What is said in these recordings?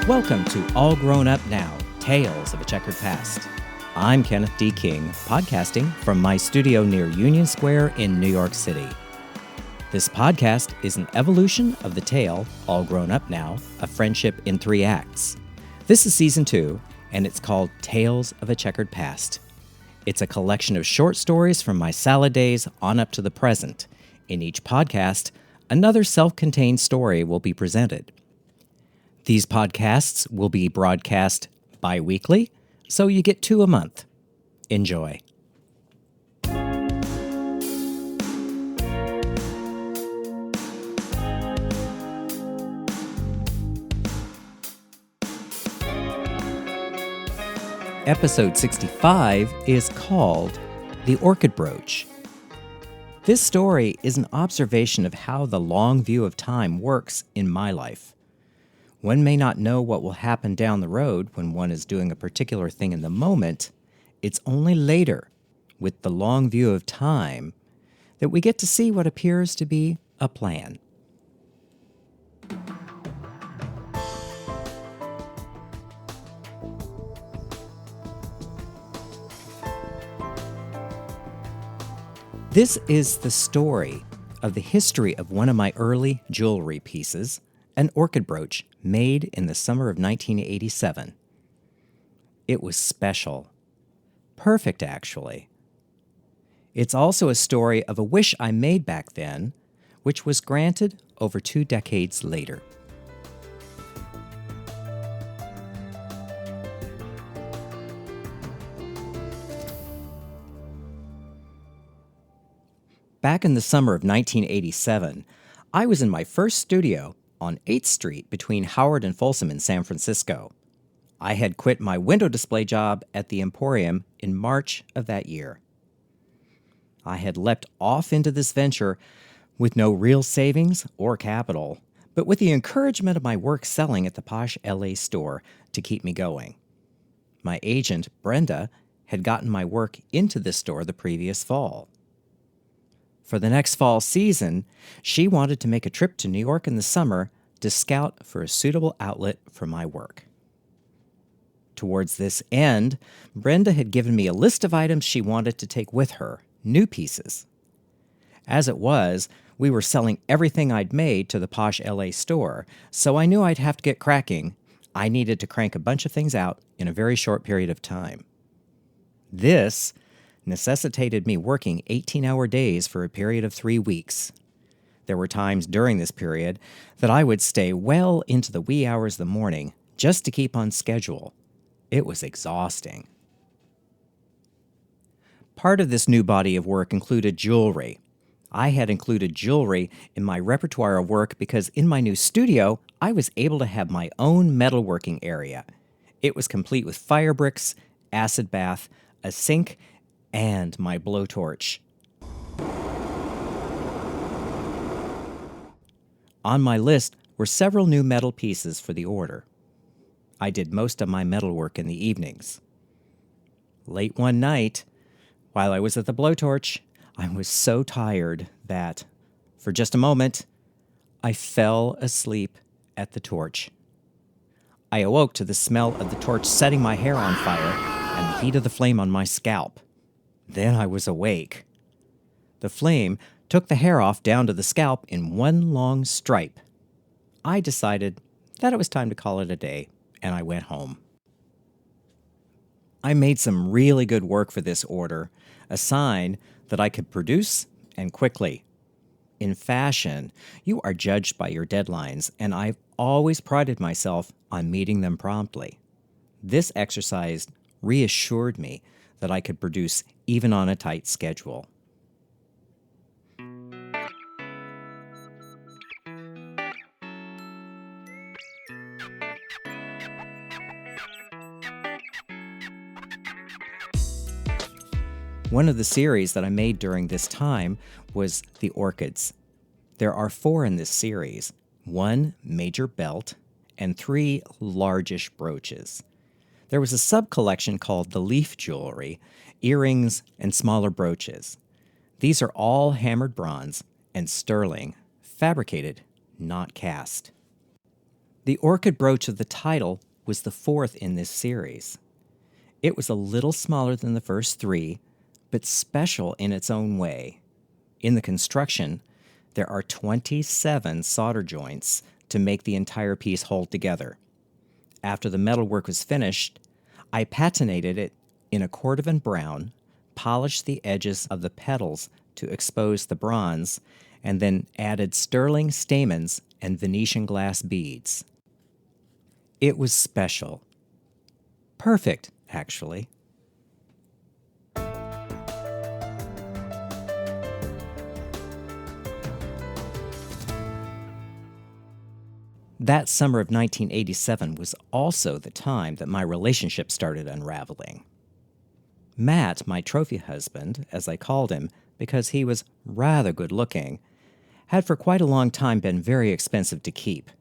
Welcome to All Grown Up Now, Tales of a Checkered Past. I'm Kenneth D. King, podcasting from my studio near Union Square in New York City. This podcast is an evolution of the tale, All Grown Up Now, A Friendship in 3 Acts. This is Season 2, and it's called Tales of a Checkered Past. It's a collection of short stories from my salad days on up to the present. In each podcast, another self-contained story will be presented. These podcasts will be broadcast bi-weekly, so you get 2 a month. Enjoy. Episode 65 is called The Orchid Brooch. This story is an observation of how the long view of time works in my life. One may not know what will happen down the road when one is doing a particular thing in the moment. It's only later, with the long view of time, that we get to see what appears to be a plan. This is the story of the history of one of my early jewelry pieces, an orchid brooch made in the summer of 1987. It was special. Perfect, actually. It's also a story of a wish I made back then, which was granted over 2 decades later. Back in the summer of 1987, I was in my first studio on 8th Street between Howard and Folsom in San Francisco. I had quit my window display job at the Emporium in March of that year. I had leapt off into this venture with no real savings or capital, but with the encouragement of my work selling at the posh LA store to keep me going. My agent, Brenda, had gotten my work into this store the previous fall. For the next fall season, she wanted to make a trip to New York in the summer to scout for a suitable outlet for my work. Towards this end, Brenda had given me a list of items she wanted to take with her, new pieces. As it was, we were selling everything I'd made to the posh LA store, so I knew I'd have to get cracking. I needed to crank a bunch of things out in a very short period of time. This necessitated me working 18-hour days for a period of 3 weeks. There were times during this period that I would stay well into the wee hours of the morning just to keep on schedule. It was exhausting. Part of this new body of work included jewelry. I had included jewelry in my repertoire of work because in my new studio, I was able to have my own metalworking area. It was complete with fire bricks, acid bath, a sink, and my blowtorch. On my list were several new metal pieces for the order. I did most of my metalwork in the evenings. Late one night, while I was at the blowtorch, I was so tired that, for just a moment, I fell asleep at the torch. I awoke to the smell of the torch setting my hair on fire and the heat of the flame on my scalp. Then I was awake. The flame took the hair off down to the scalp in one long stripe. I decided that it was time to call it a day, and I went home. I made some really good work for this order, a sign that I could produce and quickly. In fashion, you are judged by your deadlines, and I've always prided myself on meeting them promptly. This exercise reassured me that I could produce even on a tight schedule. One of the series that I made during this time was the Orchids. There are 4 in this series, 1 major belt and 3 largish brooches. There was a sub-collection called the leaf jewelry, earrings, and smaller brooches. These are all hammered bronze and sterling, fabricated, not cast. The orchid brooch of the title was the fourth in this series. It was a little smaller than the first three, but special in its own way. In the construction, there are 27 solder joints to make the entire piece hold together. After the metalwork was finished, I patinated it in a cordovan brown, polished the edges of the petals to expose the bronze, and then added sterling stamens and Venetian glass beads. It was special. Perfect, actually. That summer of 1987 was also the time that my relationship started unraveling. Matt, my trophy husband, as I called him because he was rather good-looking, had for quite a long time been very expensive to keep.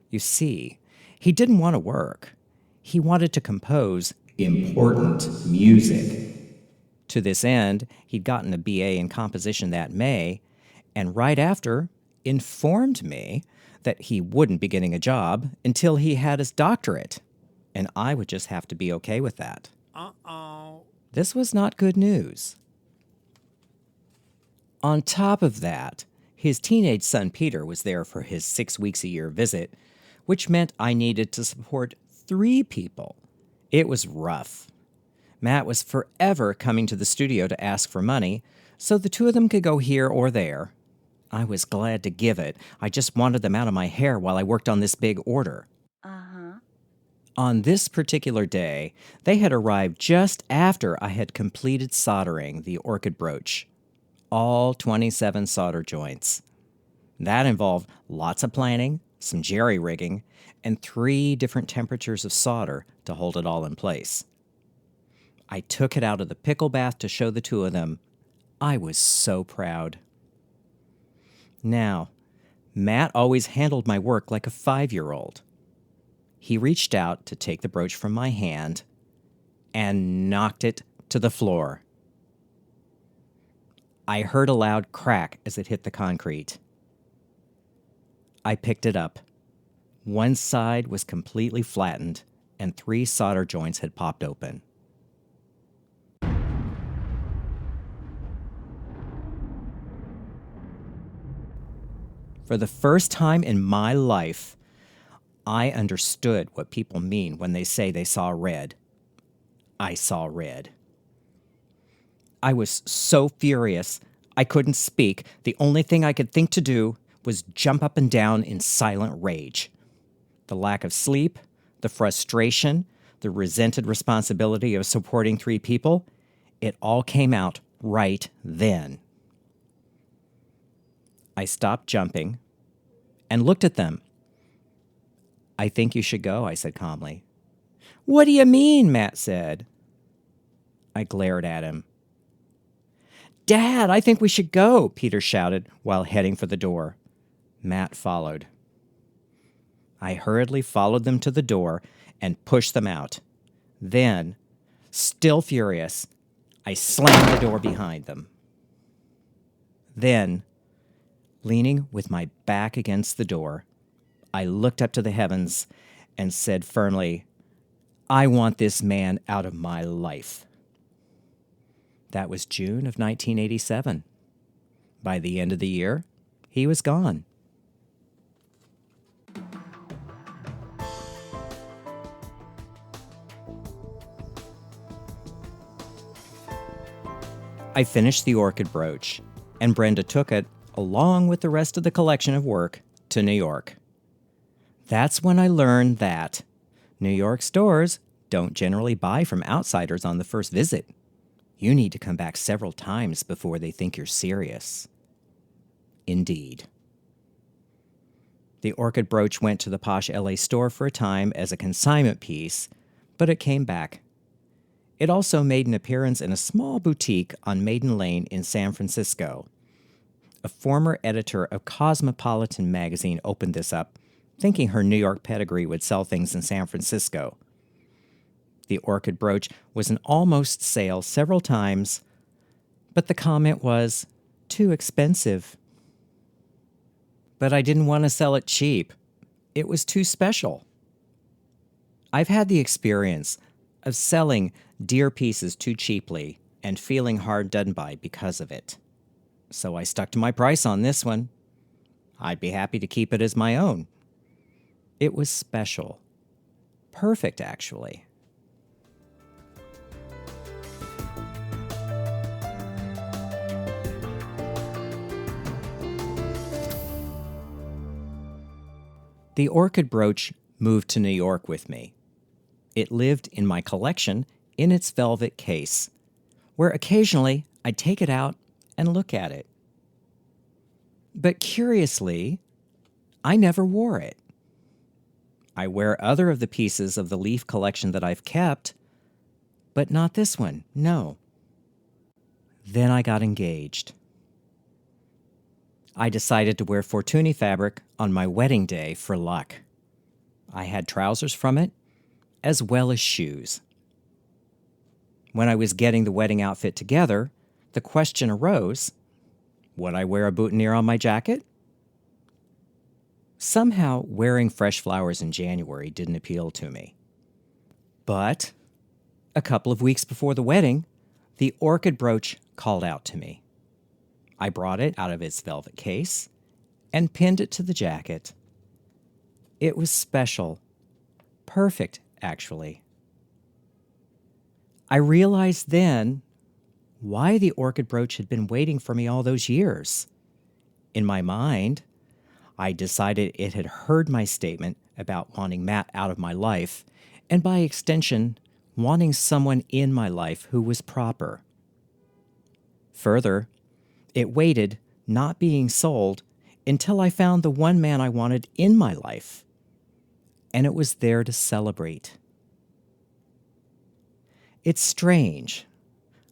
You see, he didn't want to work. He wanted to compose important music. To this end, he'd gotten a BA in composition that May, and right after, informed me that he wouldn't be getting a job until he had his doctorate, and I would just have to be okay with that. This was not good news. On top of that, his teenage son Peter was there for his 6 weeks a year visit, which meant I needed to support 3 people. It was rough. Matt was forever coming to the studio to ask for money, so the two of them could go here or there. I was glad to give it. I just wanted them out of my hair while I worked on this big order. On this particular day, they had arrived just after I had completed soldering the orchid brooch. All 27 solder joints. That involved lots of planning, some jerry-rigging, and 3 different temperatures of solder to hold it all in place. I took it out of the pickle bath to show the two of them. I was so proud. Now, Matt always handled my work like a 5-year-old. He reached out to take the brooch from my hand and knocked it to the floor. I heard a loud crack as it hit the concrete. I picked it up. One side was completely flattened, and 3 solder joints had popped open. For the first time in my life, I understood what people mean when they say they saw red. I saw red. I was so furious, I couldn't speak. The only thing I could think to do was jump up and down in silent rage. The lack of sleep, the frustration, the resented responsibility of supporting 3 people, it all came out right then. I stopped jumping and looked at them. "I think you should go," I said calmly. "What do you mean?" Matt said. I glared at him. "Dad, I think we should go," Peter shouted while heading for the door. Matt followed. I hurriedly followed them to the door and pushed them out. Then, still furious, I slammed the door behind them. Then, leaning with my back against the door, I looked up to the heavens and said firmly, "I want this man out of my life." That was June of 1987. By the end of the year, he was gone. I finished the orchid brooch, and Brenda took it, along with the rest of the collection of work, to New York. That's when I learned that New York stores don't generally buy from outsiders on the first visit. You need to come back several times before they think you're serious. Indeed. The orchid brooch went to the posh LA store for a time as a consignment piece, but it came back. It also made an appearance in a small boutique on Maiden Lane in San Francisco. A former editor of Cosmopolitan magazine opened this up, thinking her New York pedigree would sell things in San Francisco. The orchid brooch was an almost sale several times, but the comment was, "Too expensive." But I didn't want to sell it cheap. It was too special. I've had the experience of selling dear pieces too cheaply and feeling hard done by because of it. So I stuck to my price on this one. I'd be happy to keep it as my own. It was special. Perfect, actually. The orchid brooch moved to New York with me. It lived in my collection in its velvet case, where occasionally I'd take it out and look at it. But curiously, I never wore it. I wear other of the pieces of the leaf collection that I've kept, but not this one, no. Then I got engaged. I decided to wear Fortuny fabric on my wedding day for luck. I had trousers from it, as well as shoes. When I was getting the wedding outfit together, the question arose, would I wear a boutonniere on my jacket? Somehow, wearing fresh flowers in January didn't appeal to me. But a couple of weeks before the wedding, the orchid brooch called out to me. I brought it out of its velvet case and pinned it to the jacket. It was special. Perfect, actually. I realized then why the orchid brooch had been waiting for me all those years. In my mind, I decided it had heard my statement about wanting Matt out of my life, and by extension, wanting someone in my life who was proper. Further, it waited, not being sold, until I found the one man I wanted in my life, and it was there to celebrate. It's strange.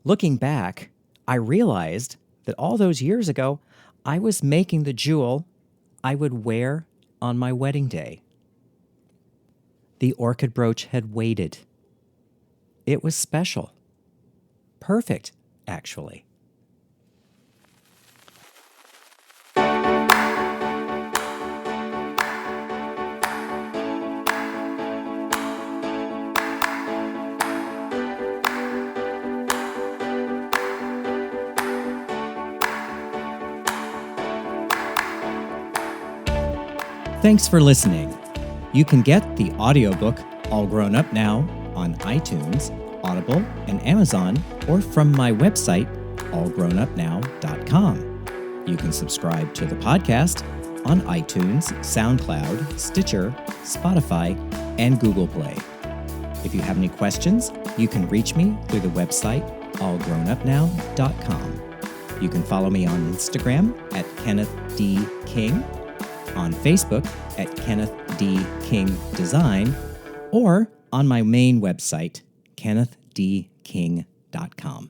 Looking back, I realized that all those years ago, I was making the jewel I would wear on my wedding day. The orchid brooch had waited. It was special. Perfect, actually. Thanks for listening. You can get the audiobook All Grown Up Now on iTunes, Audible, and Amazon, or from my website, allgrownupnow.com. You can subscribe to the podcast on iTunes, SoundCloud, Stitcher, Spotify, and Google Play. If you have any questions, you can reach me through the website, allgrownupnow.com. You can follow me on Instagram at Kenneth D. King, on Facebook at Kenneth D. King Design, or on my main website, kennethdking.com.